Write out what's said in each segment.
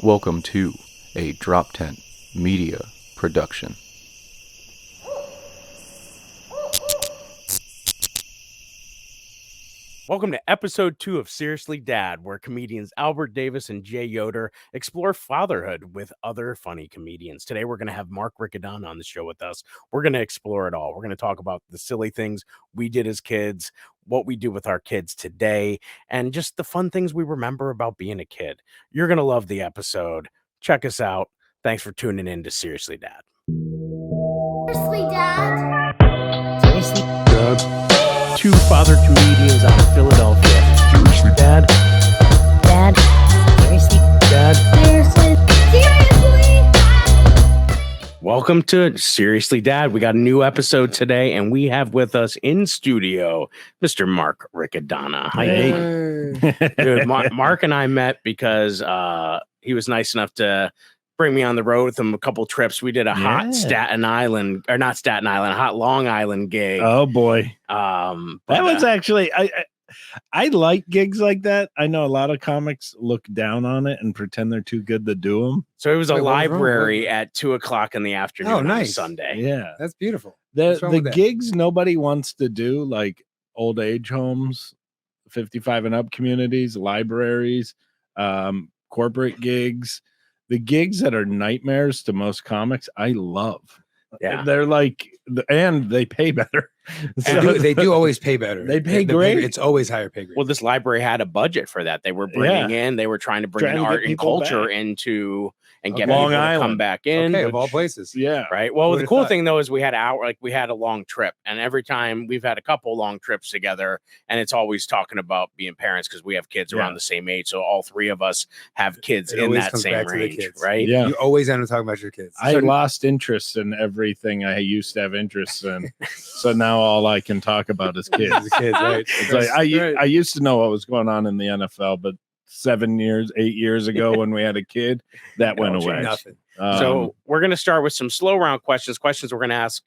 Welcome to a Drop Tent Media production. Welcome to episode 2 of Seriously Dad, where comedians Albert Davis and Jay Yoder explore fatherhood with other funny comedians. Today, we're going to have Mark Riccadonna on the show with us. We're going to explore it all. We're going to talk about the silly things we did as kids, what we do with our kids today, and just the fun things we remember about being a kid. You're going to love the episode. Check us out. Thanks for tuning in to Seriously Dad. Seriously, Dad? Seriously Dad. Two father comedians out of Philadelphia. Seriously Dad. Dad. Seriously? Dad. Seriously? Welcome to Seriously Dad. We got a new episode today, and we have with us in studio Mr. Mark Riccadonna. How you doing? Dude, Mark and I met because he was nice enough to bring me on the road with him a couple trips. We did a hot Staten Island, or not Staten Island, a hot Long Island gig. Oh boy. That Was actually I like gigs like that. I know a lot of comics look down on it and pretend they're too good to do them. So it was a Wait, what was wrong? library at 2:00 in the afternoon Oh, on nice. Sunday. Yeah. That's beautiful. The wrong with that? gigs nobody wants to do, like old age homes, 55 and up communities, libraries, corporate gigs. The gigs that are nightmares to most comics, I love. Yeah. They're like, and they pay better. They do always pay better. They pay The great. it's always higher pay grade. Well, this library had a budget for that. They were bringing they were trying to bring Trying in to get art and people culture back. into and Okay. get Long people to come Island. back in. Okay, of all places. Yeah. Right. Well, Who'da the cool thought? thing though is we had a long trip, and every time we've had a couple long trips together, and it's always talking about being parents because we have kids around the same age. So all three of us have kids It in always that comes same back to the range, kids. right? Yeah. You always end up talking about your kids. I lost interest in everything I used to have interest in. So now all I can talk about is kids. The kids, right? It's like I used to know what was going on in the NFL, but 8 years ago when we had a kid, that went away. Nothing. So we're going to start with some slow round questions we're going to ask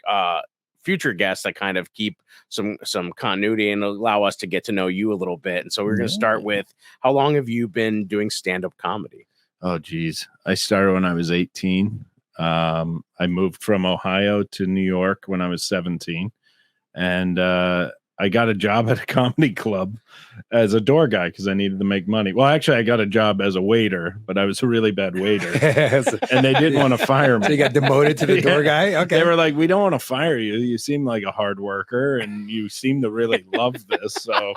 future guests that kind of keep some continuity and allow us to get to know you a little bit. And so we're going to start with, how long have you been doing stand-up comedy? Oh, geez. I started when I was 18. I moved from Ohio to New York when I was 17. And I got a job at a comedy club as a door guy because I needed to make money. Well, actually, I got a job as a waiter, but I was a really bad waiter. And they didn't want to fire me. So you got demoted to the door guy? Okay. They were like, we don't want to fire you. You seem like a hard worker and you seem to really love this. So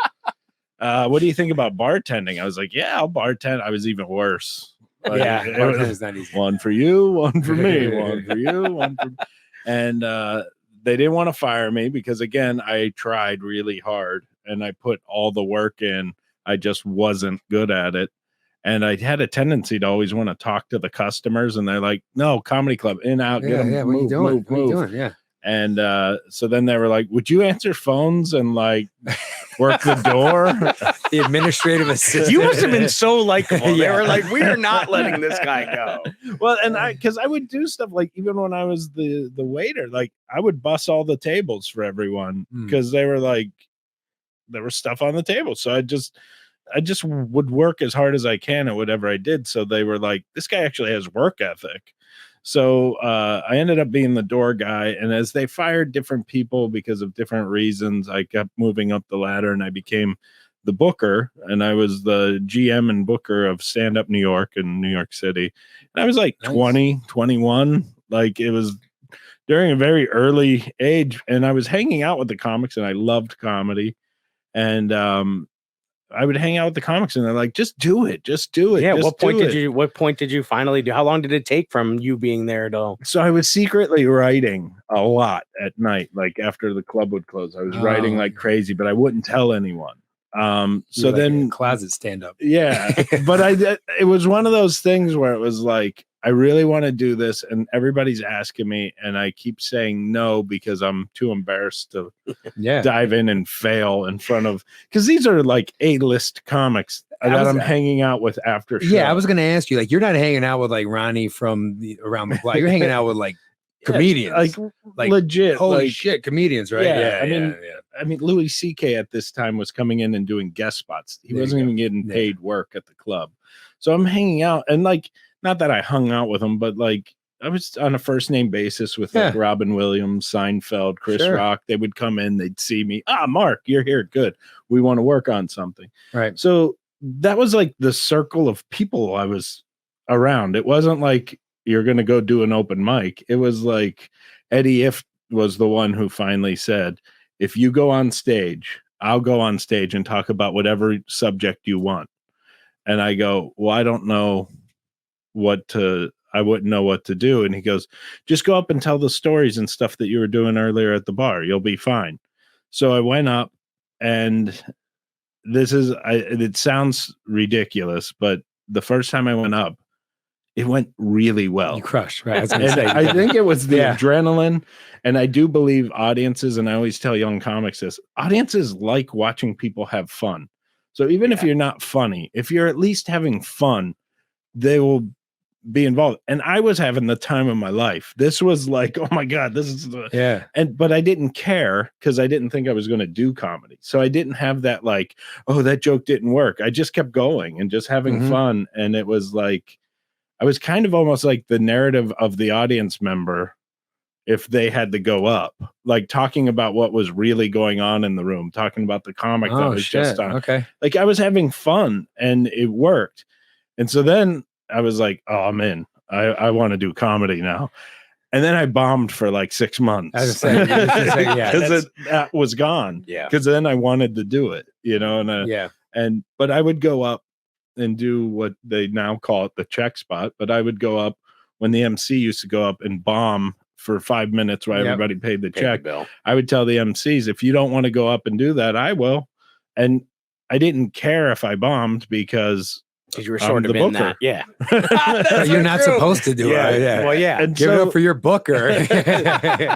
what do you think about bartending? I was like, yeah, I'll bartend. I was even worse. Yeah, It bartending's was not easy. one for you, one for me, one for you, one for and they didn't want to fire me because, again, I tried really hard and I put all the work in. I just wasn't good at it. And I had a tendency to always want to talk to the customers. And they're like, no, comedy club, in, out, get them. Yeah, what are you doing? What are you doing? Yeah. And so then they were like, would you answer phones and like work the door? The administrative assistant. You must have been so likable. They Yeah. were like, we are not letting this guy go. Well, and because I would do stuff like, even when I was the waiter, like I would bus all the tables for everyone because they were like, there was stuff on the table. So I just would work as hard as I can at whatever I did. So they were like, this guy actually has work ethic. So I ended up being the door guy. And as they fired different people because of different reasons, I kept moving up the ladder and I became the booker. And I was the GM and booker of Stand Up New York in New York City. And I was like 20, 21. Like it was during a very early age. And I was hanging out with the comics and I loved comedy. And I would hang out with the comics and they're like, just do it. Just do it. Yeah. Just What point do did it. what point did you finally do? How long did it take from you being there to? So I was secretly writing a lot at night, like after the club would close. I was writing like crazy, but I wouldn't tell anyone. So Like then a closet stand up. yeah, but it was one of those things where it was like, I really want to do this and everybody's asking me and I keep saying no because I'm too embarrassed to dive in and fail in front of, because these are like A-list comics that I'm hanging out with after show. Yeah, I was going to ask you, like, you're not hanging out with like Ronnie from around the block. You're hanging out with like comedians, like legit, holy like, shit, comedians, right? Yeah, I mean, Louis C.K. at this time was coming in and doing guest spots. He wasn't even getting paid work at the club. So I'm hanging out and like not that I hung out with them, but like I was on a first name basis with like Yeah. Robin Williams, Seinfeld, Chris Sure. Rock. They would come in, they'd see me. Mark, you're here. Good. We want to work on something. Right. So that was like the circle of people I was around. It wasn't like you're going to go do an open mic. It was like Eddie If was the one who finally said, if you go on stage, I'll go on stage and talk about whatever subject you want. And I go, well, I don't know I wouldn't know what to do. And he goes, just go up and tell the stories and stuff that you were doing earlier at the bar. You'll be fine. So I went up, and it sounds ridiculous, but the first time I went up, it went really well. You crushed, right? I was And gonna say, I think it was the Yeah. adrenaline. And I do believe audiences, and I always tell young comics this, audiences like watching people have fun. So even if you're not funny, if you're at least having fun, they will be involved. And I was having the time of my life. This was like, oh my God, this is but I didn't care because I didn't think I was going to do comedy. So I didn't have that like, oh, that joke didn't work. I just kept going and just having fun. And it was like, I was kind of almost like the narrative of the audience member if they had to go up, like talking about what was really going on in the room, talking about the comic that was just on. Okay. Like I was having fun and it worked. And so then I was like, oh, I'm in. I want to do comedy now. And then I bombed for like 6 months. I was saying, because that was gone. Yeah. Because then I wanted to do it, but I would go up and do what they now call it the check spot. But I would go up when the MC used to go up and bomb for 5 minutes while everybody paid the check. Bill. I would tell the MCs, if you don't want to go up and do that, I will. And I didn't care if I bombed because you were sort of in that. Yeah. You're not supposed to do it. Yeah. Well, yeah. And Give it up for your booker.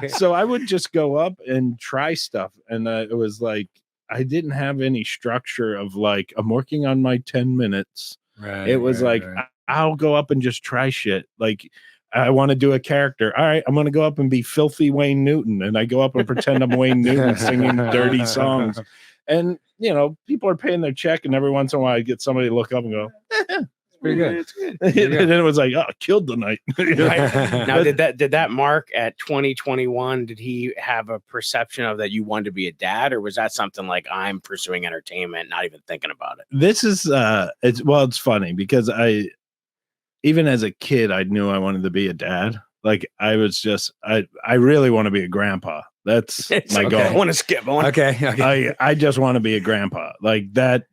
so I would just go up and try stuff. And it was like, I didn't have any structure of like, I'm working on my 10 minutes. Right, it was like, I'll go up and just try shit. Like, I want to do a character. All right, I'm going to go up and be filthy Wayne Newton. And I go up and pretend I'm Wayne Newton singing dirty songs. And, people are paying their check. And every once in a while, I get somebody to look up and go, It's pretty good. It's good. and then it was like, oh, killed the night. Now, did that Mark at 2021, did he have a perception of that you wanted to be a dad, or was that something like, I'm pursuing entertainment, not even thinking about it? This is, it's funny because even as a kid, I knew I wanted to be a dad. Like I was just, I really want to be a grandpa. That's my goal. I want to skip on. Okay. I just want to be a grandpa like that.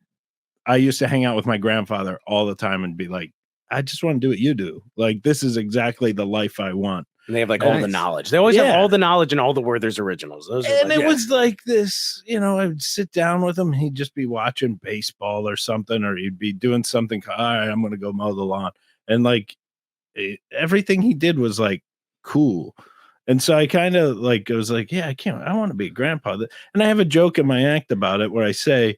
I used to hang out with my grandfather all the time and be like, I just want to do what you do. Like, this is exactly the life I want. And they have like all the knowledge. They always have all the knowledge and all the Werther's originals. Those and it was like this, I would sit down with him. He'd just be watching baseball or something, or he'd be doing something. All right, I'm going to go mow the lawn. And like everything he did was like cool. And so I kind of like, I was like, yeah, I want to be a grandpa. And I have a joke in my act about it where I say,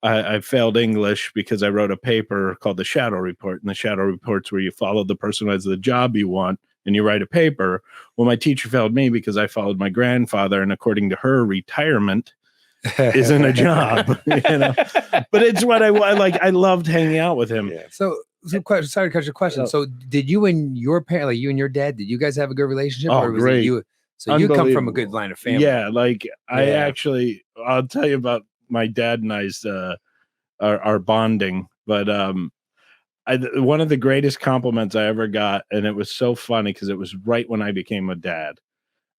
I failed English because I wrote a paper called the Shadow Report. And the Shadow Report's where you follow the person who has the job you want and you write a paper. Well, my teacher failed me because I followed my grandfather. And according to her, retirement isn't a job, But it's what I like. I loved hanging out with him. Yeah. So sorry to cut your question. So did you and your parent, like you and your dad, did you guys have a good relationship? Oh, or was great. It you? So you come from a good line of family. Yeah. Like I'll tell you about my dad and I's our bonding. But one of the greatest compliments I ever got, and it was so funny because it was right when I became a dad.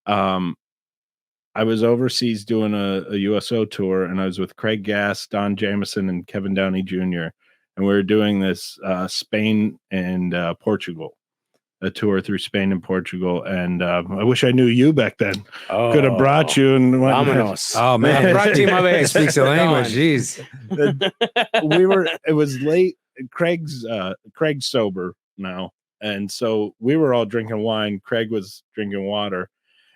I was overseas doing a USO tour, and I was with Craig Gass, Don Jameson, and Kevin Downey Jr. And we were doing this Spain and Portugal, a tour through Spain and Portugal. And I wish I knew you back then. Could have brought you and Vámonos. Oh man, Brought to you my base. speaks the language. Jeez. It was late. Craig's sober now. And so we were all drinking wine. Craig was drinking water.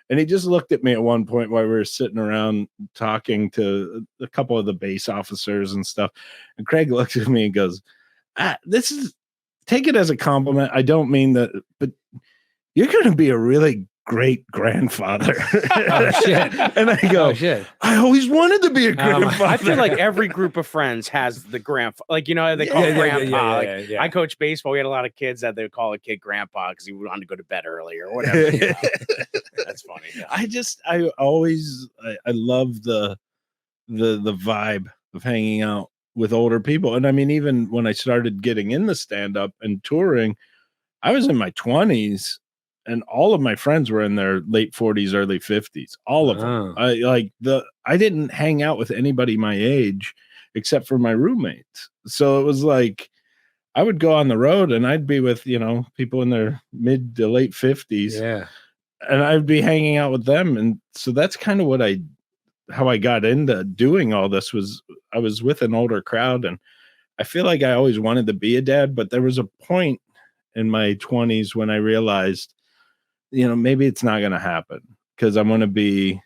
And he just looked at me at one point while we were sitting around talking to a couple of the base officers and stuff. And Craig looks at me and goes, take it as a compliment. I don't mean that, but you're going to be a really great grandfather. Oh, shit. And I go, Oh shit. I always wanted to be a my- grandfather. I feel like every group of friends has the grandpa, like, you know, they call it grandpa. Like, I coach baseball. We had a lot of kids that they would call a kid grandpa because he wanted to go to bed early or whatever. You know? That's funny. Yeah. I love the vibe of hanging out with older people. And I mean, even when I started getting into stand-up and touring, I was in my 20s and all of my friends were in their late 40s, early 50s. All of them. I didn't hang out with anybody my age except for my roommates. So it was like I would go on the road and I'd be with, you know, people in their mid to late 50s. Yeah. And I'd be hanging out with them. And so that's kind of how I got into doing all this. Was I was with an older crowd, and I feel like I always wanted to be a dad, but there was a point in my 20s when I realized, you know, maybe it's not going to happen because I'm going to be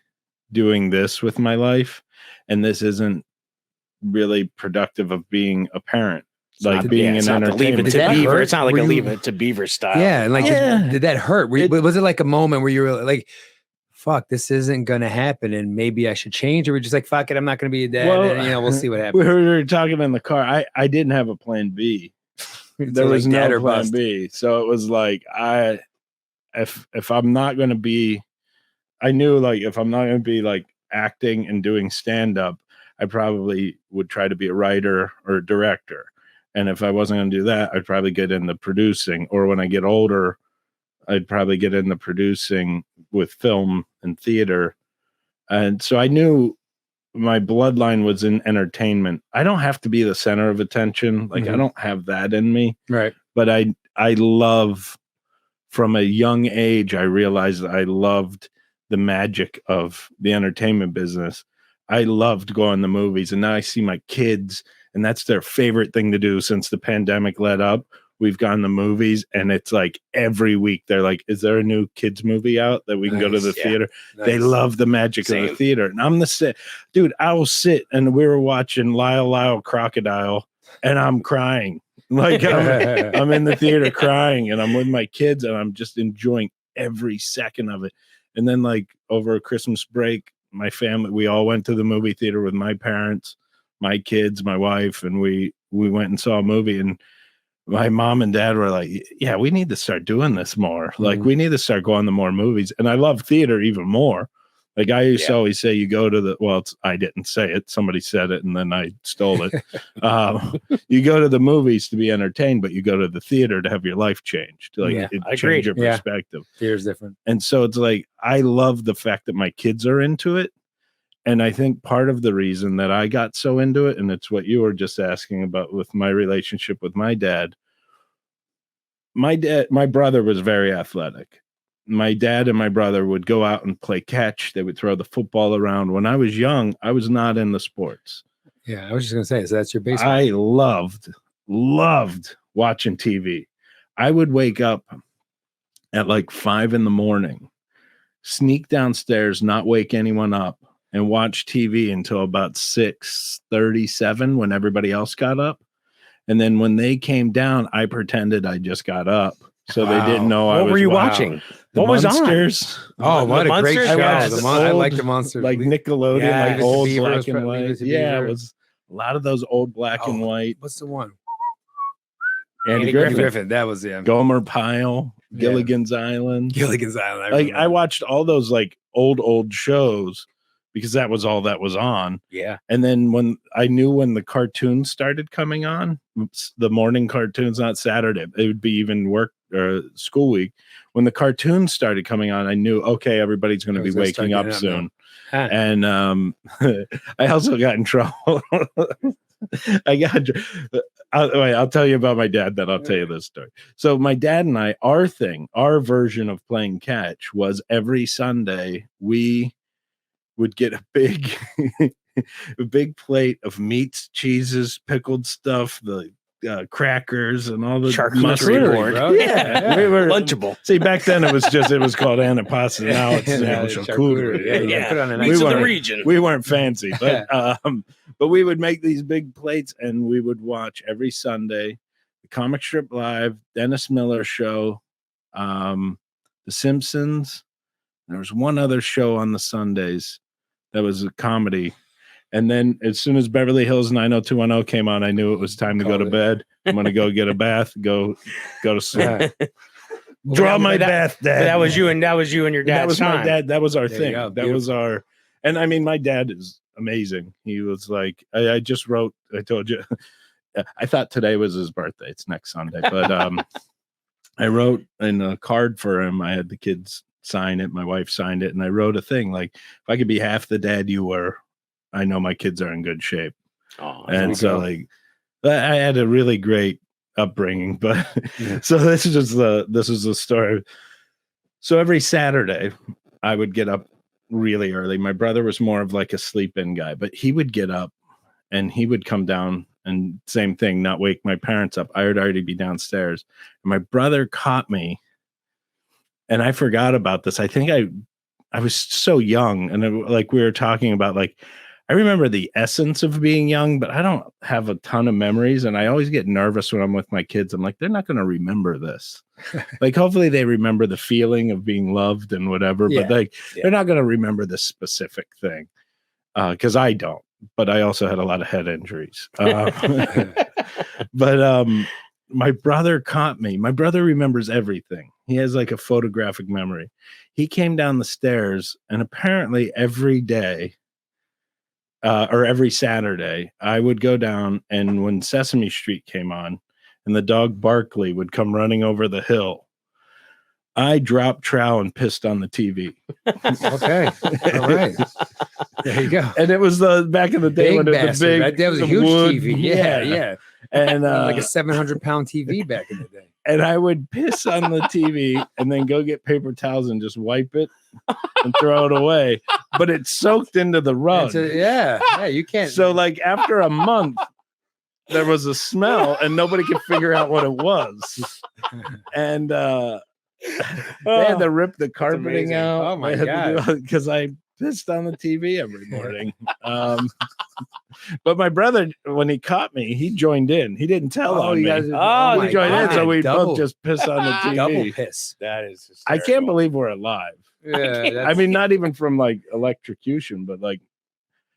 doing this with my life, and this isn't really productive of being a parent. Like being an entertainment. It's not like a Leave It to Beaver style. Yeah, and like did that hurt? Was it like a moment where you were like, fuck, this isn't gonna happen and maybe I should change? Or we're just like, fuck it, I'm not gonna be a dad. Well, and, you know, we'll see what happens. We were talking in the car. I didn't have a plan B. There was like no plan B. So it was like if I'm not gonna be, I knew like if I'm not gonna be like acting and doing stand-up, I probably would try to be a writer or a director. And if I wasn't gonna do that, I'd probably get into producing, or when I get older, I'd probably get into producing with film and theater. And so I knew my bloodline was in entertainment. I don't have to be the center of attention. Like I don't have that in me. Right. But I love, from a young age, I realized I loved the magic of the entertainment business. I loved going to movies, and now I see my kids, and that's their favorite thing to do since the pandemic let up. We've gone to movies, and it's like every week they're like, is there a new kids movie out that we can go to the theater? Nice. They love the magic of the theater. And I'm dude, I will sit, and we were watching Lyle Crocodile, and I'm crying. Like I'm in the theater crying, and I'm with my kids, and I'm just enjoying every second of it. And then like over a Christmas break, my family, we all went to the movie theater with my parents, my kids, my wife, and we went and saw a movie. And my mom and dad were like, yeah, we need to start doing this more. Like we need to start going to more movies. And I love theater even more. Like I used to always say, you go to I didn't say it. Somebody said it and then I stole it. You go to the movies to be entertained, but you go to the theater to have your life changed. Like change your perspective. Theater's different. And so it's like, I love the fact that my kids are into it. And I think part of the reason that I got so into it, and it's what you were just asking about with my relationship with my dad. My brother was very athletic. My dad and my brother would go out and play catch. They would throw the football around. When I was young, I was not in the sports. Yeah, I was just going to say, so that's your baseball. I loved watching TV. I would wake up at like 5 a.m, sneak downstairs, not wake anyone up, and watch TV until about 6:37 when everybody else got up. And then when they came down, I pretended I just got up. So they didn't know I was. What were you watching? The Monsters. Oh, what a great show. I like the Monsters. Like Nickelodeon, like old black and white. Yeah, it was a lot of those old black and white. What's the one? Andy Griffith. That was Gomer Pyle, Gilligan's Island. I watched all those like old shows because that was all that was on. Yeah. And then when the cartoons started coming on, the morning cartoons, not Saturday, it would be even work or school week. When the cartoons started coming on, I knew, okay, everybody's going to be waking up soon. And I also got in trouble. I'll tell you about my dad, then I'll tell you this story. So my dad and I, our version of playing catch was every Sunday we would get a big plate of meats, cheeses, pickled stuff, the crackers, and all the charcuterie board. Yeah, we were Lunchable. See, back then it was called antipasto. Now it's charcuterie. Yeah. Put on a We nice were the region. We weren't fancy, but we would make these big plates, and we would watch every Sunday the Comic Strip Live, Dennis Miller Show, The Simpsons, There was one other show on the Sundays that was a comedy. And then as soon as Beverly Hills 90210 came on, I knew it was time to go to bed. I'm going to go get a bath, go to sleep. Draw my bath, Dad. But that was you and your dad. That was time. my dad. That was our There you thing. go. That was our, and I mean, my dad is amazing. He was like, I just wrote, I told you, I thought today was his birthday. It's next Sunday, but I wrote in a card for him. I had the kids sign it. My wife signed it. And I wrote a thing like, if I could be half the dad you were, I know my kids are in good shape. Oh, And so like, I had a really great upbringing, but so this is the story. So every Saturday I would get up really early. My brother was more of like a sleep in guy, but he would get up and he would come down and same thing, not wake my parents up. I would already be downstairs. And my brother caught me and I forgot about this. I think I was so young and like we were talking about like, I remember the essence of being young, but I don't have a ton of memories. And I always get nervous when I'm with my kids. I'm like, they're not going to remember this. Like, hopefully they remember the feeling of being loved and whatever, but like, they're not going to remember this specific thing. Cause I don't, but I also had a lot of head injuries. But my brother caught me. My brother remembers everything. He has like a photographic memory. He came down the stairs and apparently every day, or every Saturday, I would go down, and when Sesame Street came on and the dog Barkley would come running over the hill, I dropped trowel and pissed on the TV. Okay. All right. There you go. And it was the back in the day when it was bastard, big. right? That was a the huge wood, TV. Yeah. And Like a 700-pound TV back in the day. and I would piss on the TV and then go get paper towels and just wipe it and throw it away. But it soaked into the rug. Yeah, you can't. So like after a month, there was a smell and nobody could figure out what it was. And they had to rip the carpeting out. Oh my God. Because I pissed on the TV every morning. But my brother, when he caught me, he joined in. He didn't tell on me. Oh, He joined in, so we both just pissed on the TV. double piss. that is I can't hysterical. believe we're alive. Yeah, I mean, not even from like electrocution, but like,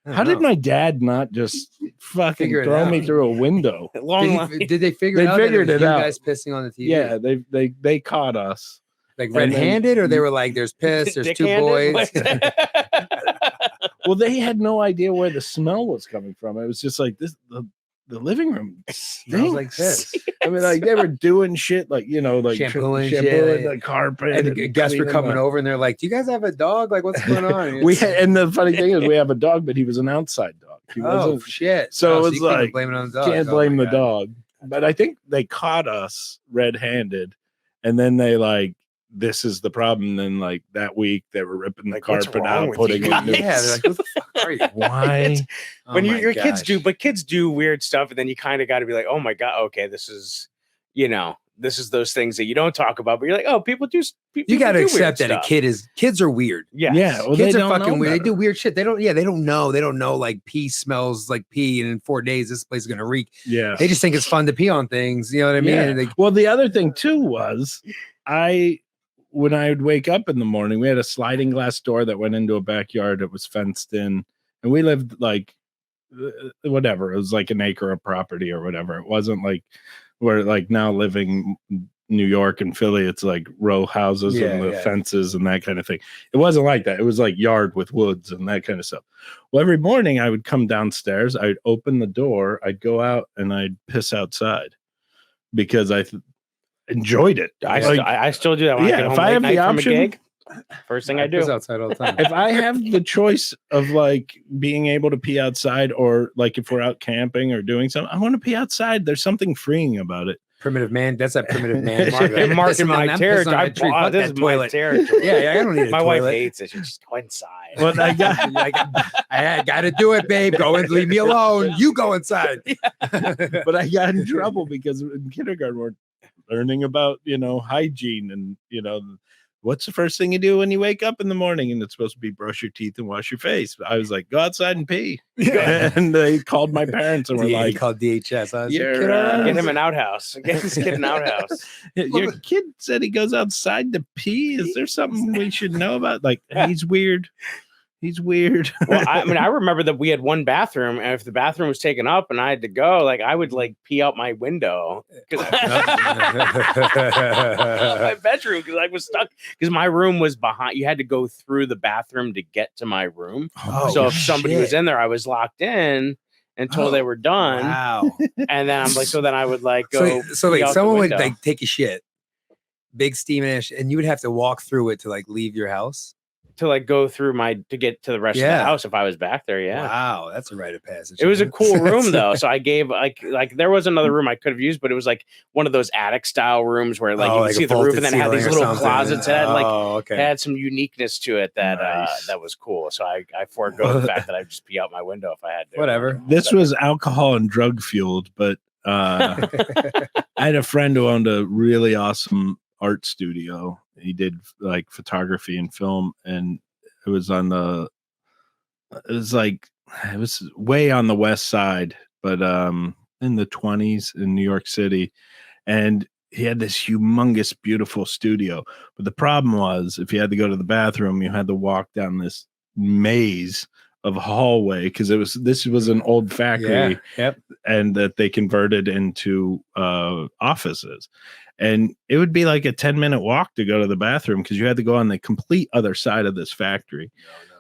how did my dad not just fucking Figure it throw me out. through a window? Long line. Did they figure They it out? that figured was it you out. guys pissing on the TV. Yeah, they caught us. Like And then- red-handed, or they were like, "There's piss. There's two Dick-handed? boys." Well, they had no idea where the smell was coming from. It was just like this. The living room Smells like stinks. piss. I mean, like they were doing shit, like like Shampooing shampooing shit. the carpet. And the guests were cleaning coming the- over, and they're like, "Do you guys have a dog? Like, what's going on?" And the funny thing is, we have a dog, but he was an outside dog. He oh wasn't. shit! So Oh, it's you can't even like, blame it on the dog. Can't Oh, blame my the God. dog. But I think they caught us red-handed, and then they like, this is the problem. Then like that week they were ripping the Like, what's carpet wrong out, with putting you it new. Yeah, they're like, "What the fuck are you?" Why? Oh When my your kids gosh. do, but kids do weird stuff, and then you kind of got to be like, oh my God, okay, this is, this is those things that you don't talk about, but you're like, oh, people do. You got to accept that kids are weird. Yes. Yeah, well, Kids they are don't fucking know weird. They better. do weird shit. They don't know like pee smells like pee, and in 4 days this place is gonna reek. Yeah. They just think it's fun to pee on things. You know what I mean? Yeah. And they, Well, the other thing too was when I would wake up in the morning, we had a sliding glass door that went into a backyard that was fenced in, and we lived like whatever. It was like an acre of property or whatever. It wasn't like we're like now living New York and Philly. It's like row houses and the fences and that kind of thing. It wasn't like that. It was like yard with woods and that kind of stuff. Well, every morning I would come downstairs, I'd open the door, I'd go out and I'd piss outside because I enjoyed it. I still do that when I get home if I late have night the from a option, gig. First thing I piss do. outside all the time. if I have the choice of like being able to pee outside, or like if we're out camping or doing something, I want to pee outside. There's something freeing about it. Primitive man. That's that primitive man. Marking my territory. This is my territory. Yeah, I don't need a My wife toilet. hates it. She just go inside. But I got I got to do it, babe. Go and leave me alone. You go inside. but I got in trouble because in kindergarten we're learning about hygiene and what's the first thing you do when you wake up in the morning? And it's supposed to be brush your teeth and wash your face. I was like, go outside and pee. Yeah. And they called my parents and were He like, called DHS. I was like, You're, "Kid, all right?" Get him an outhouse. Get this kid an outhouse. your kid said he goes outside to pee. Is there something we should know about? Like, he's weird. He's weird. Well, I mean, I remember that we had one bathroom, and if the bathroom was taken up and I had to go, like I would like pee out my window because my bedroom because I was stuck because my room was behind. You had to go through the bathroom to get to my room. So if somebody was in there, I was locked in until they were done. Wow. And then I'm like, so then I would like go. So pee like out the someone would window. like take a shit, big steam ash, and you would have to walk through it to like leave your house. to like go through to get to the rest of the Yeah. house if I was back there. Yeah. Wow, that's a rite of passage. It was a cool room That's- though. So I gave like there was another room I could have used, but it was like one of those attic style rooms where like Oh, you like could see a the roof and vaulted then it had these ceiling or little something. closets. It had like okay. it had some uniqueness to it that Nice. that was cool. So I forego the fact that I'd just pee out my window if I had to. Whatever. This was alcohol and drug fueled, but I had a friend who owned a really awesome art studio. He did like photography and film, and it was it was way on the west side, but in the 20s in New York City. And he had this humongous, beautiful studio. But the problem was if you had to go to the bathroom, you had to walk down this maze of hallway because this was an old factory Yep. and that they converted into offices. And it would be like a 10-minute walk to go to the bathroom because you had to go on the complete other side of this factory.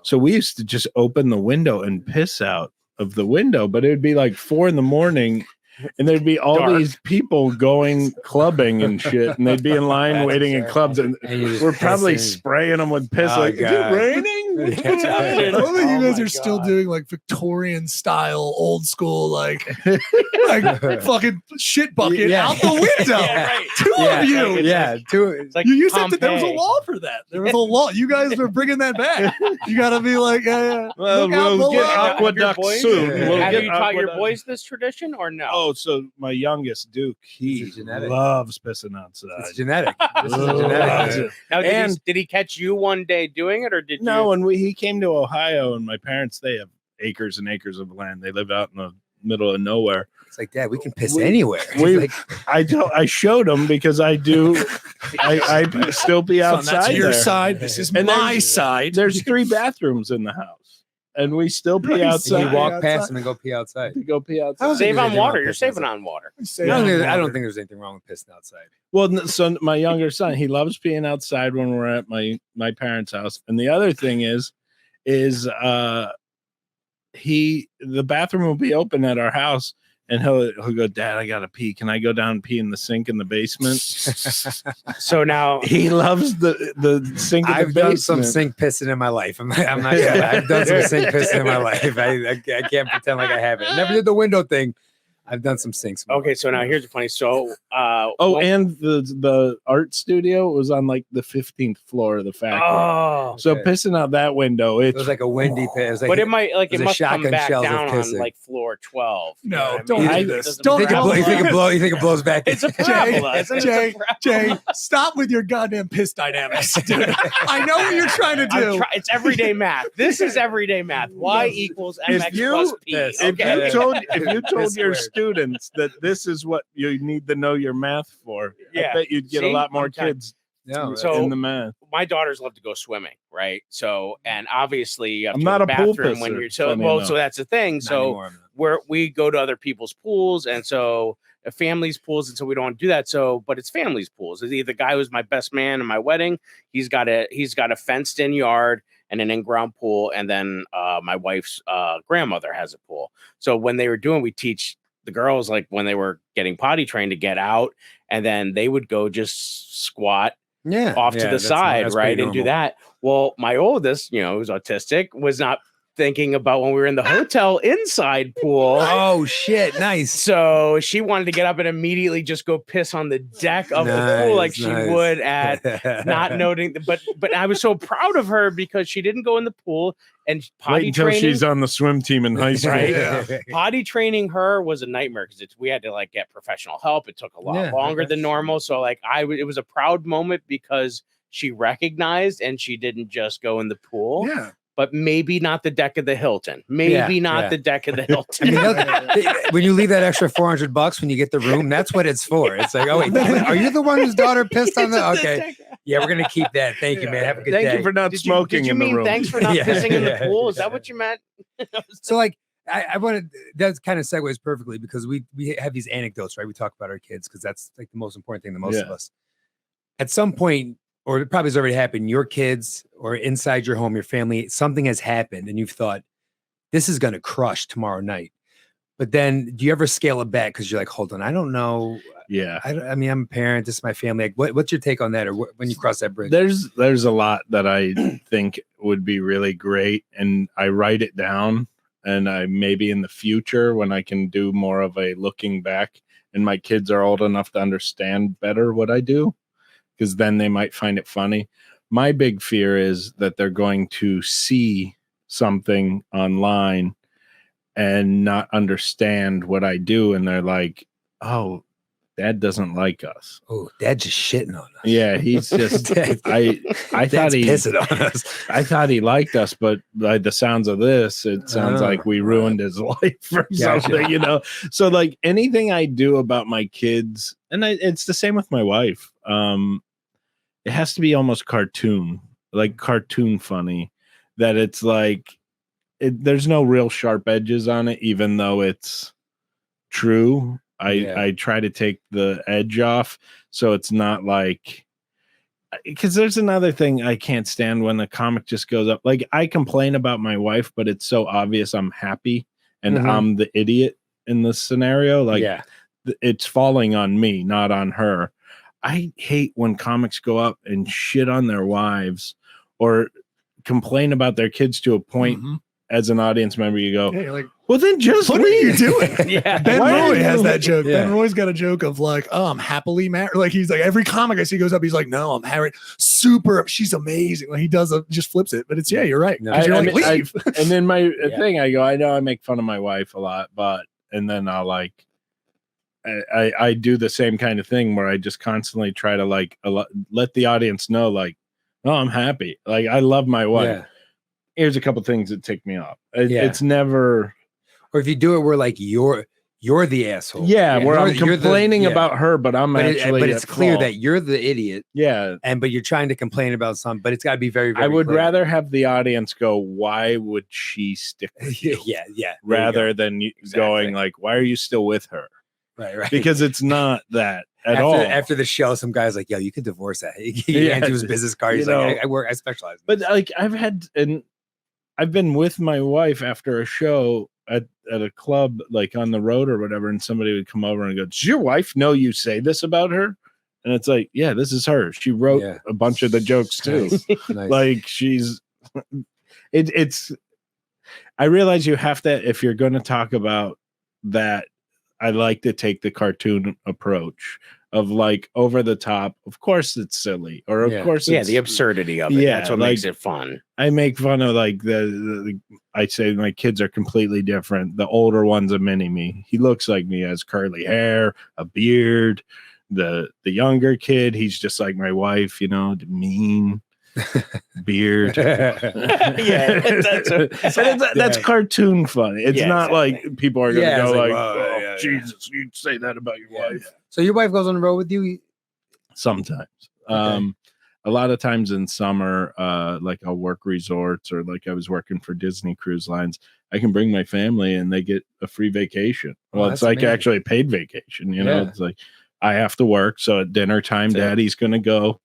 So we used to just open the window and piss out of the window, but it would be like 4 a.m. and there'd be all Dark. these people going clubbing and shit, and they'd be in line That's waiting in absurd. clubs, and And you just we're probably pissing. spraying them with piss. Oh, like, is it God. raining? What's Yeah. happening? I love that Oh you guys my are still God. doing like Victorian style, old school, like fucking shit bucket Yeah. out the window. Yeah, right. Two Yeah. of you. Yeah. It's like You used to have to, there was a Pompeii. law for that. There was a law. You guys are bringing that back. You got to be like, Well, look out we'll get below. aqueduct boys- soon. Yeah. We'll Have get you taught your aqueduct. boys this tradition or no? Oh, so my youngest Duke, he It's a genetic. loves pissing outside. It's genetic. This is a Loves genetic. it. Now, and- did he catch you one day doing it, or did No, you? and he came to Ohio, and my parents, they have acres and acres of land. They live out in the middle of nowhere. It's like, Dad, we can piss We- anywhere. we- Like, I showed him because I still be Son, outside that's your there. side. This is And my there's- side. There's 3 bathrooms in the house, and we still pee Nice. and outside. you walk outside. past them and go pee outside. to go pee outside. Save on anything water. wrong You're with saving pissing. on water. Say I don't, that think, I water. don't think there's anything wrong with pissing outside. Well, so my younger son, he loves being outside when we're at my parents' house. And the other thing is the bathroom will be open at our house, and he'll go, Dad, I gotta pee. Can I go down and pee in the sink in the basement? So now, He loves the sink in the I've done some basement. sink pissing in my life. I'm not gonna lie. I've done some sink pissing in my life. I can't pretend like I haven't. Never did the window thing. I've done some sinks. in my okay. life. So now here's the funny. So, Oh, well- and the art studio was on like the 15th floor of the factory. oh, So okay. pissing out that window, It was like a windy pit. It was like, but it might it it was a must come shotgun back shells of down on pissing. like floor 12. No, what I mean? don't It do doesn't this. Don't you think, travel. you think it blows back? It's a parabola. isn't it? Jay, It's a parabola. Jay, stop with your goddamn piss dynamics, dude. I know what you're trying to do. It's everyday math. This is everyday math. Y Yes. equals If mx you- plus p. Yes. if Okay. you told That's your weird. students that this is what you need to know your math for, Yeah. I bet you'd get a See? lot more I'm telling- kids No, So- in the math. My daughters love to go swimming, right? So, and obviously, you have I'm to go not to the a pool bathroom when pisser, you're so funny well. enough. So that's the thing. not So anymore, I'm not. where we go to other people's pools, and so a family's pools, and so we don't do that. So, but it's family's pools. The guy who's my best man in my wedding, he's got a fenced in yard and an in-ground pool, and then my wife's grandmother has a pool. So when they were we teach the girls, like when they were getting potty trained, to get out, and then they would go just squat Yeah, off to yeah, the that's- side, that's right, pretty and do normal. that. Well, my oldest, who's autistic, was not thinking about when we were in the hotel inside pool. Oh shit! Nice. So she wanted to get up and immediately just go piss on the deck of the pool like Nice, she nice. would at not noting. But I was so proud of her because she didn't go in the pool and Wait potty until training. she's on the swim team in high school. Right. Yeah. Potty training her was a nightmare because we had to like get professional help. It took a lot Yeah, longer okay. than normal. So like it was a proud moment because she recognized and she didn't just go in the pool. Yeah. But maybe not the deck of the Hilton. Maybe not the deck of the I Hilton. mean, when you leave that extra $400 when you get the room, that's what it's for. It's like, oh wait, are you the one whose daughter pissed on the? Okay, yeah, we're gonna keep that. Thank you, man. Have a good day. Thank you for not smoking did you in the mean room. thanks for not Yeah, pissing in the yeah, pool? Is yeah. that what you meant? So like, I wanted that kind of segues perfectly because we have these anecdotes, right? We talk about our kids because that's like the most important thing to most of us. At some point, or it probably has already happened, your kids or inside your home, your family, something has happened and you've thought, this is going to crush tomorrow night. But then do you ever scale it back? Because you're like, hold on, I don't know. Yeah. I mean, I'm a parent. This is my family. Like, what's your take on that? Or when you cross that bridge? There's a lot that I think would be really great. And I write it down. And I maybe in the future when I can do more of a looking back and my kids are old enough to understand better what I do, because then they might find it funny. My big fear is that they're going to see something online and not understand what I do. And they're like, oh, Dad doesn't like us. Oh, Dad's just shitting on us. Yeah, he's just I thought Dad's he pissing on us. I thought he liked us, but by the sounds of this, it sounds like we ruined his life or something, you know. So like anything I do about my kids, and it's the same with my wife. It has to be almost cartoon funny, that it's like there's no real sharp edges on it, even though it's true. I try to take the edge off, so it's not like, because there's another thing I can't stand when the comic just goes up. Like I complain about my wife, but it's so obvious I'm happy and I'm the idiot in this scenario. Like it's falling on me, not on her. I hate when comics go up and shit on their wives or complain about their kids to a point. As an audience member, you go, you're like, well, then just what are you doing? Ben Roy has that joke. Yeah. Ben Roy's got a joke of like, oh, I'm happily married. Like he's like, every comic I see goes up, he's like, no, I'm married. Super, she's amazing. Like he does just flips it. But it's you're right. No, You're like, leave. And then my thing, I go, I know I make fun of my wife a lot, but and then I'll like, I do the same kind of thing where I just constantly try to like let the audience know, like, oh, I'm happy. Like I love my wife. Yeah. Here's a couple things that tick me off. It's never. Or if you do it where like you're the asshole. Yeah, where I'm you're complaining about her, but I'm actually. But it's clear fault. that you're the idiot. Yeah, but you're trying to complain about something. But it's got to be very, very I would clear. rather have the audience go, "Why would she stick with you?" yeah. Rather than you going like, "Why are you still with her?" Right. Because it's not that at all. After the show, some guy's like, "Yo, you could divorce that." He hands you his business card. He's like, "I specialize." But like, I've been with my wife after a show at a club, like on the road or whatever, and somebody would come over and go, "Does your wife know you say this about her?" And it's like, yeah, this is her. She wrote a bunch of the jokes too. Nice. Like she's, it's. I realize you have to, if you're going to talk about that, I like to take the cartoon approach of like over the top. Of course it's silly, or of course it's the absurdity of it. Yeah, That's what like, makes it fun. I make fun of like I say my kids are completely different. The older one's a mini me. He looks like me, has curly hair, a beard. The younger kid, he's just like my wife, you know, mean beard. That's cartoon funny. It's not like people are going to go like, "Oh, Jesus, you'd say that about your wife." So your wife goes on the road with you? Sometimes. Okay. A lot of times in summer, like I'll work resorts, or like I was working for Disney Cruise Lines, I can bring my family and they get a free vacation. Well, it's like amazing. actually a paid vacation, you know. It's like I have to work, so at dinner time, Daddy's going to go,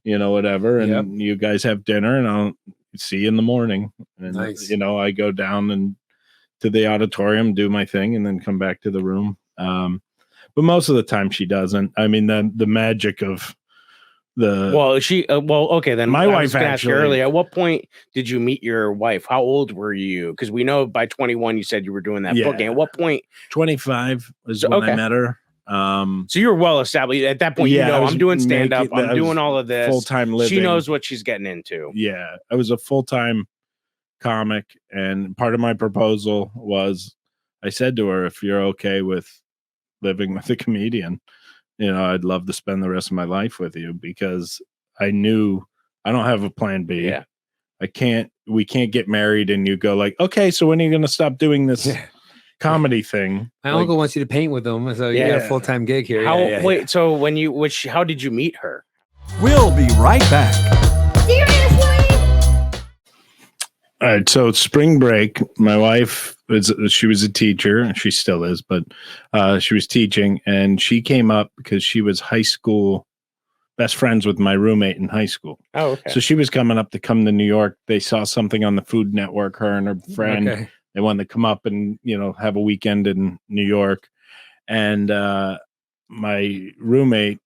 you know, whatever, and you guys have dinner, and I'll see you in the morning. And you know, I go down and to the auditorium, do my thing, and then come back to the room. But most of the time she doesn't. I mean, the magic of okay, then my I wife was gonna ask you actually earlier, at what point did you meet your wife? How old were you? Because we know by 21 you said you were doing that booking. At what point? 25 is when I met her. So you were well established at that point. Yeah, you know, I'm doing stand up. I'm I was doing all of this. Full-time living. She knows what she's getting into. Yeah, I was a full-time comic, and part of my proposal was I said to her, if you're okay with living with a comedian, you know, I'd love to spend the rest of my life with you, because I knew I don't have a plan B. Yeah. We can't get married and you go like, okay, so when are you going to stop doing this Yeah. comedy thing? My Like, uncle wants you to paint with him, so you got Yeah. a full-time gig here. How? Yeah, yeah, wait. yeah. So when you how did you meet her? We'll be right back. Seriously? all right. So spring break, my wife she was a teacher and she still is, but she was teaching and she came up because she was high school best friends with my roommate in high school. Oh, okay. So she was coming up to come to New York. They saw something on the Food Network, her and her friend. Okay. They wanted to come up and, have a weekend in New York. And my roommate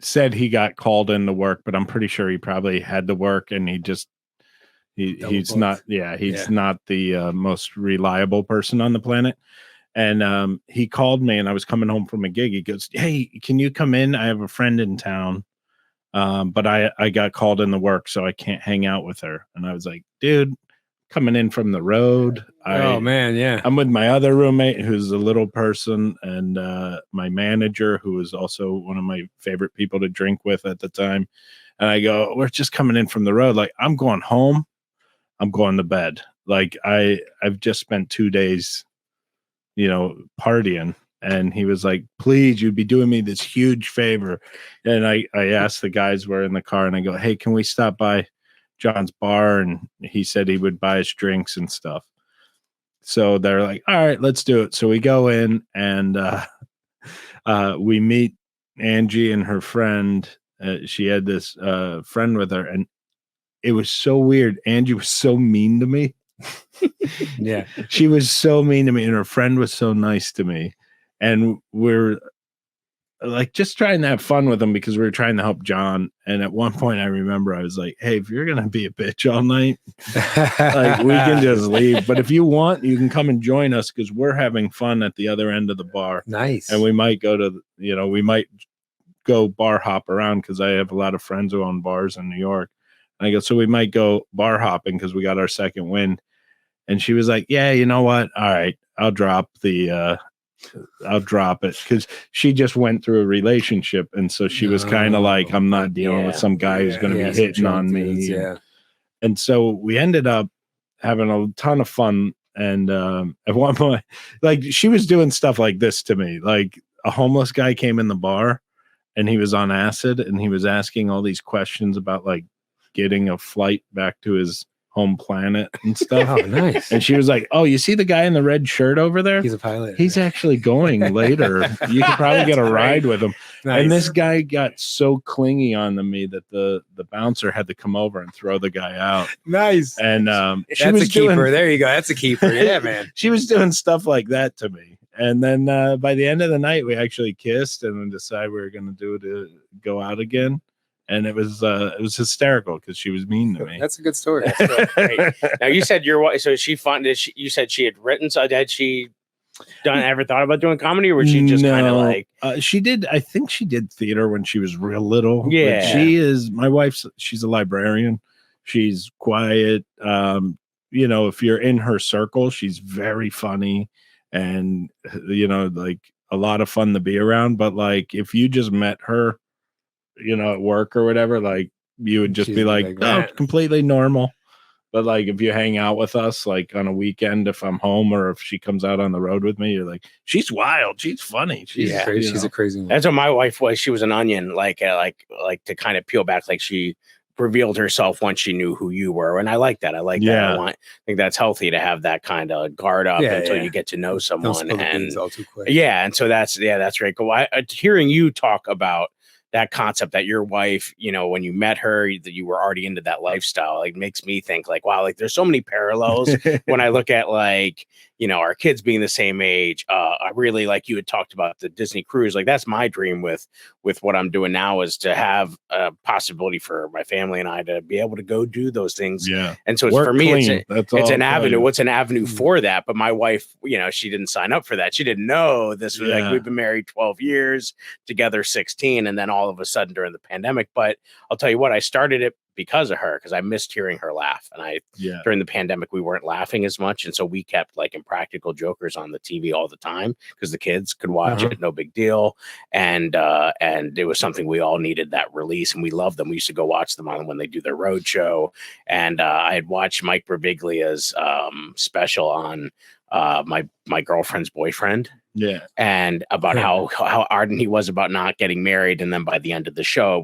said he got called in to work, but I'm pretty sure he probably had to work and he's not the most reliable person on the planet. And he called me and I was coming home from a gig. He goes, "Hey, can you come in? I have a friend in town. But I got called into work, so I can't hang out with her." And I was like, dude, coming in from the road. Oh man, yeah. I'm with my other roommate who's a little person and my manager who was also one of my favorite people to drink with at the time. And I go, we're just coming in from the road. Like, I'm going home. I'm going to bed. Like I've just spent 2 days, partying. And he was like, please, you'd be doing me this huge favor. And I asked the guys who were in the car and I go, hey, can we stop by John's bar? And he said he would buy us drinks and stuff. So they're like, all right, let's do it. So we go in and we meet Angie and her friend. She had this friend with her. And it was so weird. Angie was so mean to me. Yeah. She was so mean to me. And her friend was so nice to me. And we're like just trying to have fun with them because we were trying to help John. And at one point I remember I was like, hey, if you're going to be a bitch all night, like we can just leave. But if you want, you can come and join us because we're having fun at the other end of the bar. Nice. And we might go to, we might go bar hop around because I have a lot of friends who own bars in New York. And I go, so we might go bar hopping because we got our second wind. And she was like, yeah, you know what? All right, I'll drop it because she just went through a relationship. And so she was kind of like, I'm not dealing with some guy who's going to be hitting on me. Yeah. And so we ended up having a ton of fun. And at one point, like she was doing stuff like this to me. Like a homeless guy came in the bar and he was on acid and he was asking all these questions about like getting a flight back to his home planet and stuff. Oh, nice. And she was like, oh, you see the guy in the red shirt over there? He's a pilot. He's actually going later. You could probably get a ride with him. Nice. And this guy got so clingy on to me that the bouncer had to come over and throw the guy out. Nice. And she That's was a keeper. doing, There you go. That's a keeper. Yeah, man. she was doing stuff like that to me. And then by the end of the night, we actually kissed and then decided we were going to go out again. And it was hysterical because she was mean to me. That's a good story. That's so great. Now you said your wife. So she funded. You said she had written. So had she ever thought about doing comedy, or was she just kind of like? She did. I think she did theater when she was real little. Yeah. But she is my wife's. She's a librarian. She's quiet. If you're in her circle, she's very funny, and like a lot of fun to be around. But like if you just met her, at work or whatever, like you would just be like, oh, completely normal. But like if you hang out with us like on a weekend, if I'm home or if she comes out on the road with me, you're like, she's wild, she's funny, she's crazy. She's a crazy one. That's what my wife was. She was an onion, like to kind of peel back. Like she revealed herself once she knew who you were, and I like that. I think that's healthy to have that kind of guard up until you get to know someone. And all too quick. Yeah, and so that's great. Cool. Hearing you talk about that concept that your wife, when you met her, that you were already into that lifestyle, like makes me think like, wow, like there's so many parallels when I look at like, our kids being the same age. I really, like you had talked about the Disney cruise. Like that's my dream with what I'm doing now is to have a possibility for my family and I to be able to go do those things. Yeah. And so for me, it's an avenue. What's an avenue for that? But my wife, she didn't sign up for that. She didn't know this was like, we've been married 12 years, together 16. And then all of a sudden during the pandemic, but I'll tell you what, I started it because of her, because I missed hearing her laugh. And Yeah. during the pandemic, we weren't laughing as much. And so we kept like Impractical Jokers on the TV all the time because the kids could watch it, no big deal. And it was something we all needed, that release, and we loved them. We used to go watch them on when they do their road show. And I had watched Mike Birbiglia's special on my girlfriend's boyfriend. Yeah. And about how ardent he was about not getting married. And then by the end of the show,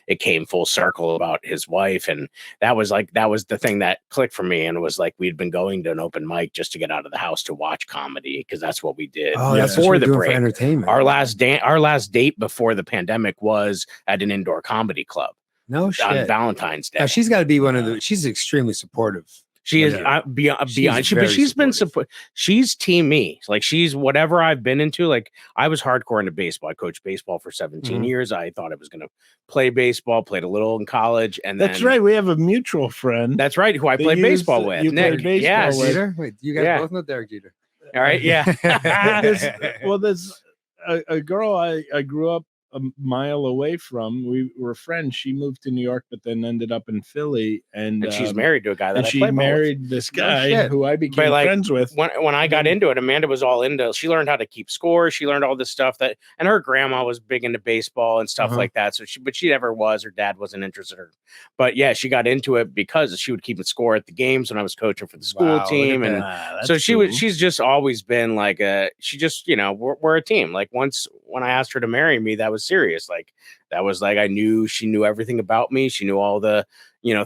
it came full circle about his wife. And that was the thing that clicked for me. And it was like, we'd been going to an open mic just to get out of the house to watch comedy, because that's what we did before the break. For entertainment. Our last date before the pandemic was at an indoor comedy club. No shit. On Valentine's Day. Now, she's got to be she's extremely supportive. She is beyond. But she's been she's team me. Like, she's whatever I've been into. Like, I was hardcore into baseball. I coached baseball for 17 years. I thought I was going to play baseball. Played a little in college, and that's right. We have a mutual friend. That's right. Who I played baseball with. Nick. Yes. Wait, you guys both know Derek Jeter. All right. Yeah. There's a girl I grew up a mile away from. We were friends. She moved to New York, but then ended up in Philly, and she's married to a guy that and I she played married with. this guy who I became friends with. When I got into it, Amanda was all into. She learned how to keep score. She learned all this stuff and her grandma was big into baseball and stuff like that. So she never was. Her dad wasn't interested in her, but yeah, she got into it because she would keep it score at the games when I was coaching for the school team, and so she's just always been like we're a team. Like, once when I asked her to marry me, that was serious. Like, that was like, I knew she knew everything about me. She knew all the,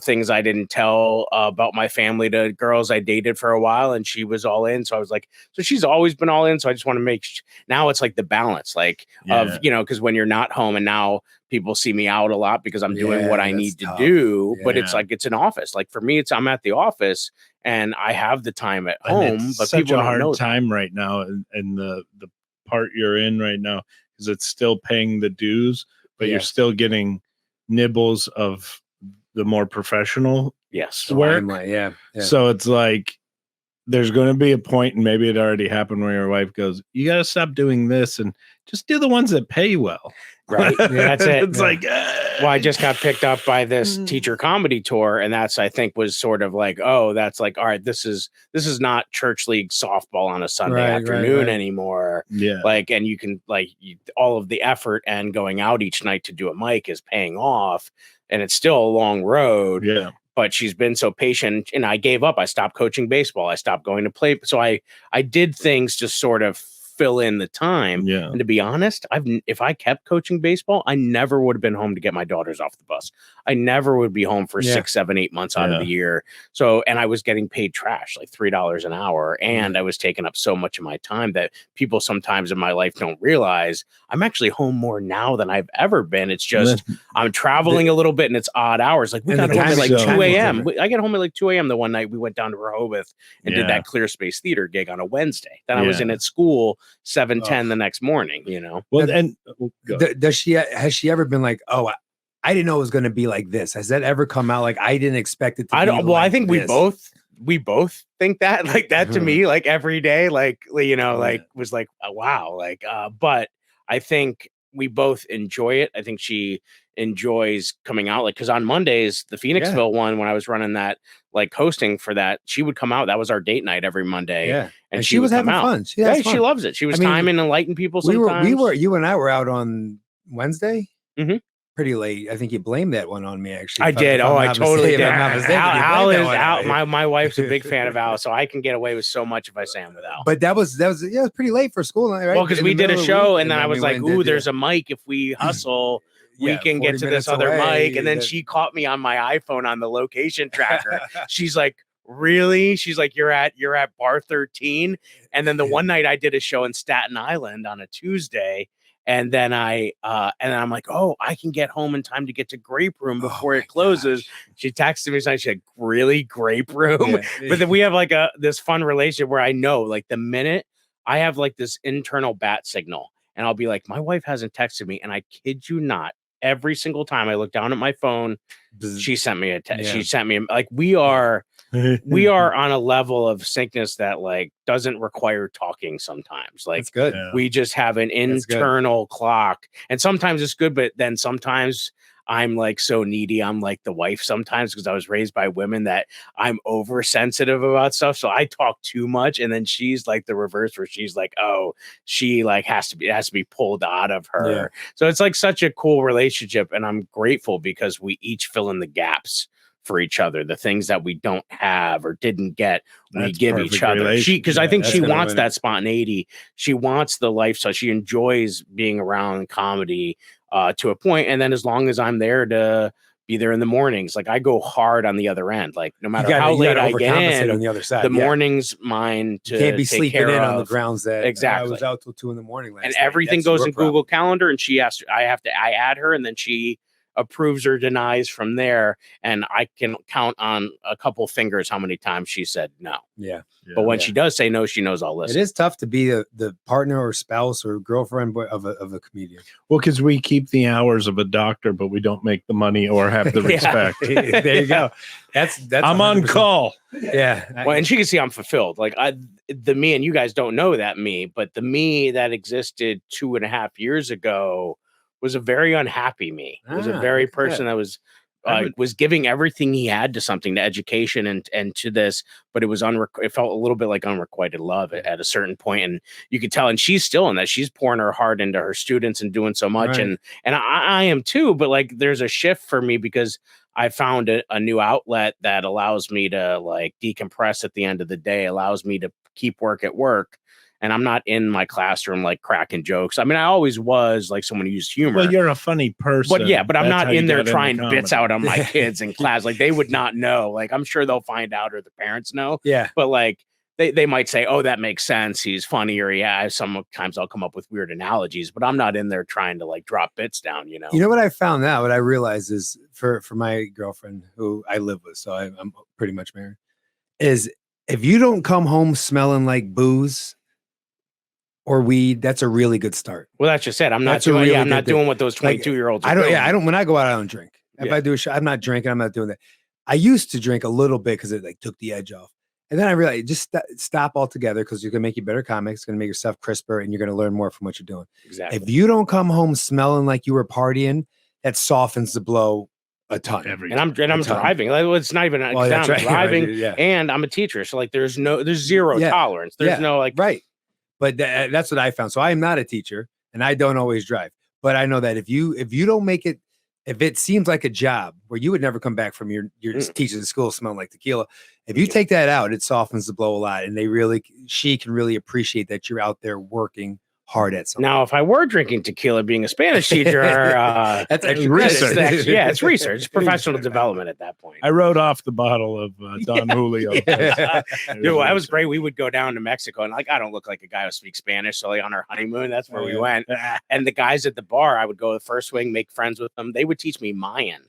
things I didn't tell about my family to girls I dated for a while, and she was all in. So I was like, so she's always been all in. So I just want to now it's like the balance, like because when you're not home, and now people see me out a lot because I'm doing what I need to do, but it's like, it's an office. Like, for me, I'm at the office and I have the time at home, but such people a don't hard know time right now, and the part you're in right now is it's still paying the dues, but you're still getting nibbles of the more professional work. So it's like, there's going to be a point, and maybe it already happened, where your wife goes, you got to stop doing this and just do the ones that pay well. Right. That's it. It's like, well, I just got picked up by this teacher comedy tour, and that's, I think, was sort of like, that's like, all right, this is not church league softball on a Sunday afternoon anymore. Yeah. Like, and you can all of the effort and going out each night to do a mic is paying off, and it's still a long road. Yeah. But she's been so patient, and I gave up. I stopped coaching baseball. I stopped going to play. So I did things to sort of fill in the time. Yeah. And to be honest, if I kept coaching baseball, I never would have been home to get my daughters off the bus. I never would be home for 6, 7, 8 months out of the year. So, and I was getting paid trash, like $3 an hour. And I was taking up so much of my time that people sometimes in my life don't realize I'm actually home more now than I've ever been. It's just, I'm traveling a little bit, and it's odd hours. Like, we got home at like 2 a.m. I get home at like 2 a.m. the one night we went down to Rehoboth and did that Clear Space Theater gig on a Wednesday. Then I was in at school 7:10 the next morning, Well, and has she ever been like, I didn't know it was going to be like this? Has that ever come out? Like, I didn't expect it to be well, like I think this. we both think that, like, that to me, like, every day, like, like, was like, wow. Like, but I think we both enjoy it. I think she enjoys coming out, like, because on Mondays, the Phoenixville one, when I was running that, like, hosting for that, she would come out. That was our date night every Monday. Yeah. And she was having fun. She loves it. She was timing and lighting people sometimes. You and I were out on Wednesday. Mm-hmm. Pretty late. I think you blamed that one on me, actually. I did. I totally did. Al is Al. My wife's a big fan of Al, so I can get away with so much if I say I'm with Al. But that was pretty late for school night, right? Well, because we did a show, and then I was like, "Ooh, there's a mic. If we hustle, we can get to this other mic." And then she caught me on my iPhone on the location tracker. She's like, "Really?" She's like, "You're at bar 13." And then the one night I did a show in Staten Island on a Tuesday. And then I'm like, I can get home in time to get to Grape Room before it closes. Gosh. She texted me, she said, "Really, Grape Room?" Yeah. But then we have like this fun relationship where I know, like, the minute I have like this internal bat signal, and I'll be like, my wife hasn't texted me, and I kid you not, every single time I look down at my phone, she sent me a text. Yeah. She sent me, like, we are on a level of syncness that, like, doesn't require talking sometimes. Like, that's good. We just have an internal clock, and sometimes it's good, but then sometimes I'm like so needy. I'm like the wife sometimes because I was raised by women that I'm oversensitive about stuff. So I talk too much. And then she's like the reverse where she's like, oh, she like it has to be pulled out of her. Yeah. So it's like such a cool relationship. And I'm grateful because we each fill in the gaps for each other, the things that we don't have or didn't get, we That's give perfect each other. Because I think that's she gonna wants win that spontaneity. She wants the lifestyle. She enjoys being around comedy to a point. And then as long as I'm there to be there in the mornings, like I go hard on the other end. Like no matter how late I get in, on the other side. the morning's mine to you can't be take sleeping care in of. on the grounds that I Exactly. was out till 2 a.m. last And night. everything That's goes your in problem. Google Calendar, and I add her, and then she approves or denies from there, and I can count on a couple fingers how many times she said no. Yeah. But when Yeah. she does say no, she knows I'll listen. It is tough to be the partner or spouse or girlfriend of a comedian. Well, because we keep the hours of a doctor, but we don't make the money or have the Yeah. respect. There you go. That's I'm on 100%. call. Yeah. Well, and she can see I'm fulfilled. Like the me, and you guys don't know that me, but the me that existed 2.5 years ago was a very unhappy me. It was a very look at person that. that was giving everything he had to something, to education and to this, but it was it felt a little bit like unrequited love at a certain point, and you could tell. And she's still in that. She's pouring her heart into her students and doing so much, Right. and I am too. But like, there's a shift for me because I found a new outlet that allows me to like decompress at the end of the day, allows me to keep work at work. And I'm not in my classroom like cracking jokes. I mean, I always was like someone who used humor. Well, you're a funny person. But yeah, but I'm That's not how you in there got into trying comedy. bits out on my kids in class. Like they would not know. Like I'm sure they'll find out or the parents know. Yeah. But like they might say, oh, that makes sense. He's funny. Or yeah, sometimes I'll come up with weird analogies, but I'm not in there trying to like drop bits down, you know. You know what I found out? What I realized is for my girlfriend who I live with, so I'm pretty much married, is if you don't come home smelling like booze or weed, that's a really good start. Well, that's just it. I'm not That's a doing. really Yeah, I'm good not thing. doing what those 22-year-olds. I don't. When I go out, I don't drink. If Yeah. I do a show, I'm not drinking. I'm not doing that. I used to drink a little bit because it like took the edge off. And then I realized just stop altogether because you're gonna make you better comics, gonna make yourself crisper, and you're gonna learn more from what you're doing. Exactly. If you don't come home smelling like you were partying, that softens the blow a ton. And I'm driving. Like, well, it's not even. Well, that's I'm right. driving, Yeah. and I'm a teacher, so like there's zero Yeah. tolerance. There's no like right. But that's what I found. So I am not a teacher, and I don't always drive. But I know that if you don't make it, if it seems like a job where you would never come back from your teachers at school smelling like tequila, if you take that out, it softens the blow a lot, and she can really appreciate that you're out there working hard at something. Now, if I were drinking tequila, being a Spanish teacher, that's extra research. credit. It's research, professional development at that point. I wrote off the bottle of Don Julio. Yeah. Dude, that was great. We would go down to Mexico, and like I don't look like a guy who speaks Spanish. So like on our honeymoon, that's where we went. And the guys at the bar, I would go the first swing, make friends with them. They would teach me Mayan,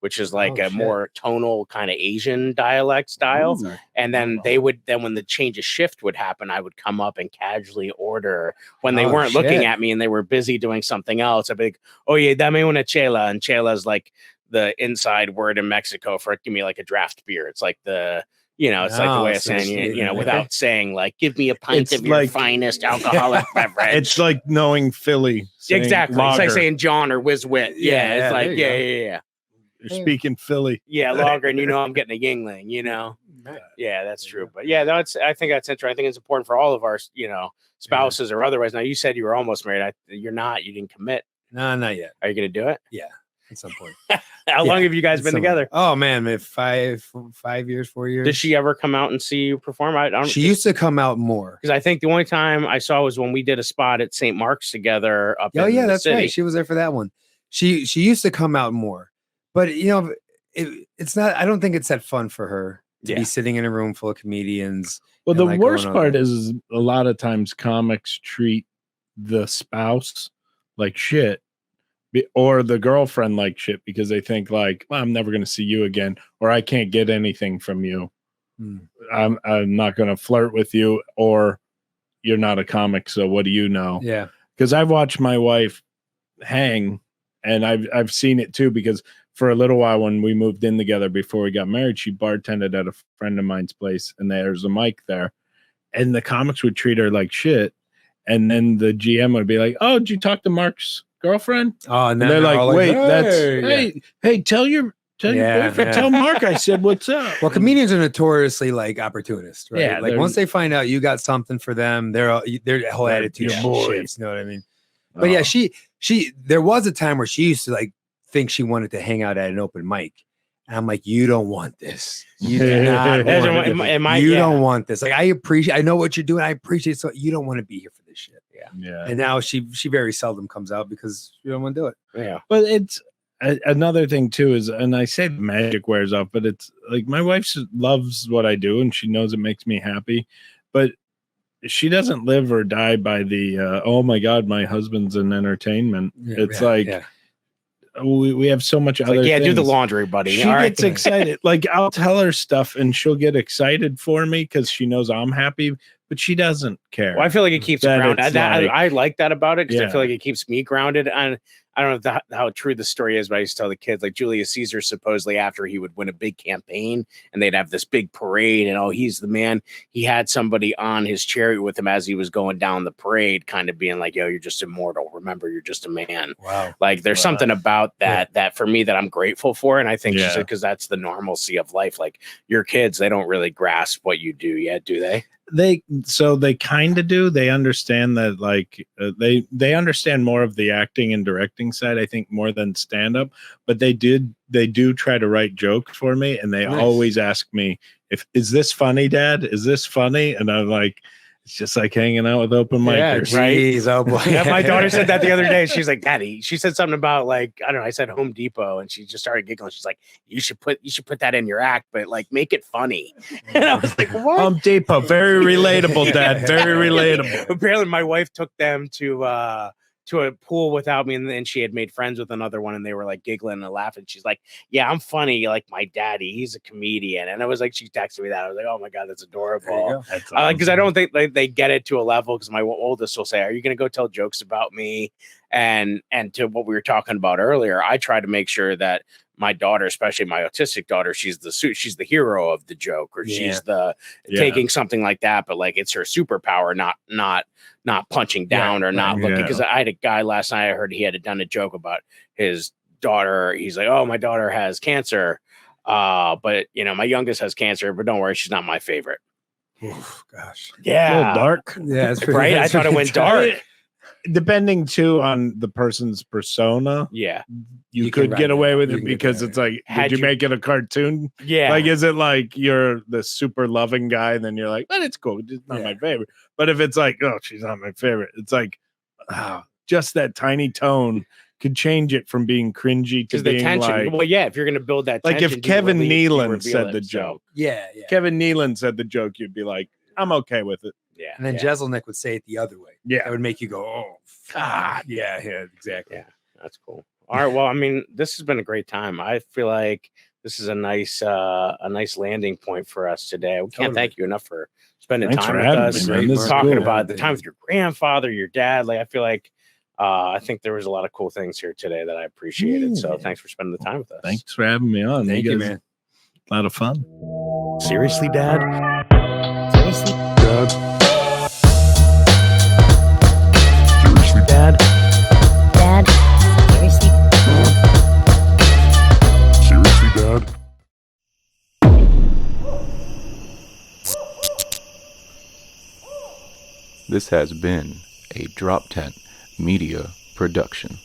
which is like a more tonal kind of Asian dialect style. Ooh. And then when the change of shift would happen, I would come up and casually order when they weren't looking at me and they were busy doing something else. I'd be like, oh yeah, dame una chela. And chela is like the inside word in Mexico for give me like a draft beer. It's like the, it's like the way of saying, without saying like, give me a pint of your finest alcoholic beverage. It's like knowing Philly. Exactly. Lager. It's like saying John or Whiz Wit. Yeah. It's like, yeah. You're speaking Philly. Yeah, lager, and I'm getting a Yingling, Yeah, that's true. But yeah, I think that's interesting. I think it's important for all of our, spouses or otherwise. Now, you said you were almost married. You're not. You didn't commit. No, not yet. Are you going to do it? Yeah, at some point. How long have you guys been together? Oh man, 5 years, 4 years. Did she ever come out and see you perform? She used to come out more. Because I think the only time I saw was when we did a spot at St. Mark's together up in the that's city. right. She was there for that one. She used to come out more. But it's not. I don't think it's that fun for her to be sitting in a room full of comedians. Well, the worst part is a lot of times comics treat the spouse like shit, or the girlfriend like shit because they think like, well, I'm never going to see you again, or I can't get anything from you. I'm not going to flirt with you, or you're not a comic, so what do you know? Yeah, because I've watched my wife hang, and I've seen it too because. For a little while when we moved in together before we got married, she bartended at a friend of mine's place and there's a mic there. And the comics would treat her like shit. And then the GM would be like, oh, did you talk to Mark's girlfriend? Oh, And they're like, wait, that's hey. hey, tell your Yeah, boyfriend, yeah. tell Mark I said what's up. Well, comedians are notoriously like opportunists, right? Yeah, like they're- once they find out you got something for them, their whole They're attitude your boy. shifts. You know what I mean? But yeah, she there was a time where she used to like think she wanted to hang out at an open mic. And I'm like, you don't want this. You do not want You don't want this. Like I know what you're doing. I appreciate it. So you don't want to be here for this shit. Yeah. And now she very seldom comes out because you don't want to do it. Yeah. But it's another thing too is, and I say the magic wears off, but it's like my wife loves what I do and she knows it makes me happy, but she doesn't live or die by the oh my God, my husband's in entertainment. It's we have so much other things. Do the things. laundry, buddy. She gets excited. Like I'll tell her stuff and she'll get excited for me because she knows I'm happy, but she doesn't care. Well, I feel like it keeps That grounded. it's like- I like that about it because I Yeah. feel like it keeps me grounded. And I don't know how true the story is, but I used to tell the kids, like Julius Caesar, supposedly after he would win a big campaign and they'd have this big parade and, oh, he's the man. He had somebody on his chariot with him as he was going down the parade, kind of being like, yo, you're just immortal. Remember, you're just a man. Wow. Like there's something about that for me that I'm grateful for. And I think Yeah. because that's the normalcy of life. Like your kids, they don't really grasp what you do yet, do they? They kind of do. They understand that like they understand more of the acting and directing side, I think, more than stand up, but they do try to write jokes for me and they always ask me is this funny, Dad? Is this funny? And I'm like, it's just like hanging out with open micers. Geez, oh boy. Yeah, my daughter said that the other day. She's like, Daddy, she said something about like, I don't know, I said Home Depot and she just started giggling. She's like, you should put that in your act, but like make it funny. And I was like, what? Home Depot, very relatable, Dad. Very relatable. Apparently my wife took them to a pool without me, and then she had made friends with another one and they were like giggling and laughing. She's like, yeah, I'm funny like my daddy, he's a comedian. And I was like, she texted me that. I was like, oh my God, that's adorable. Because I don't think they get it to a level, because my oldest will say, are you going to go tell jokes about me? And to what we were talking about earlier, I try to make sure that my daughter, especially my autistic daughter, she's the hero of the joke, or she's taking something like that, but like it's her superpower, not punching down or not looking. Because I had a guy last night, I heard he had done a joke about his daughter. He's like, oh, my daughter has cancer, but you know, my youngest has cancer, but don't worry, she's not my favorite. Oof, gosh. Yeah, A little dark. Yeah, it's right. I thought it went dark. Depending too on the person's persona, Yeah, you can could ride get away that. with You it can get because away it's like, Had did you you- make it a cartoon? yeah. Like, is it like you're the super loving guy and then you're like, but it's cool, it's not my favorite. But if it's like, oh, she's not my favorite, it's like, just that tiny tone could change it from being cringy to Because the being tension. like, Well, yeah, if you're going to build that like tension, if Kevin you Nealon reveal said it, the so, joke. Yeah. Kevin Nealon said the joke, you'd be like, I'm okay with it. Yeah, And then yeah. Jeselnik would say it the other way. Yeah. That would make you go, oh, God. Yeah, exactly. Yeah, that's cool. All right. Well, I mean, this has been a great time. I feel like this is a nice landing point for us today. We can't thank you enough for spending Thanks time for with having us, me, man. This is talking cool. about the time with your grandfather, your dad. Like, I feel like I think there was a lot of cool things here today that I appreciated. So thanks for spending the time with us. Thanks for having me on. Thank you, guys- man. A lot of fun. Seriously, Dad? Seriously, Dad? Dad. Seriously. This has been a Drop Tent Media Production.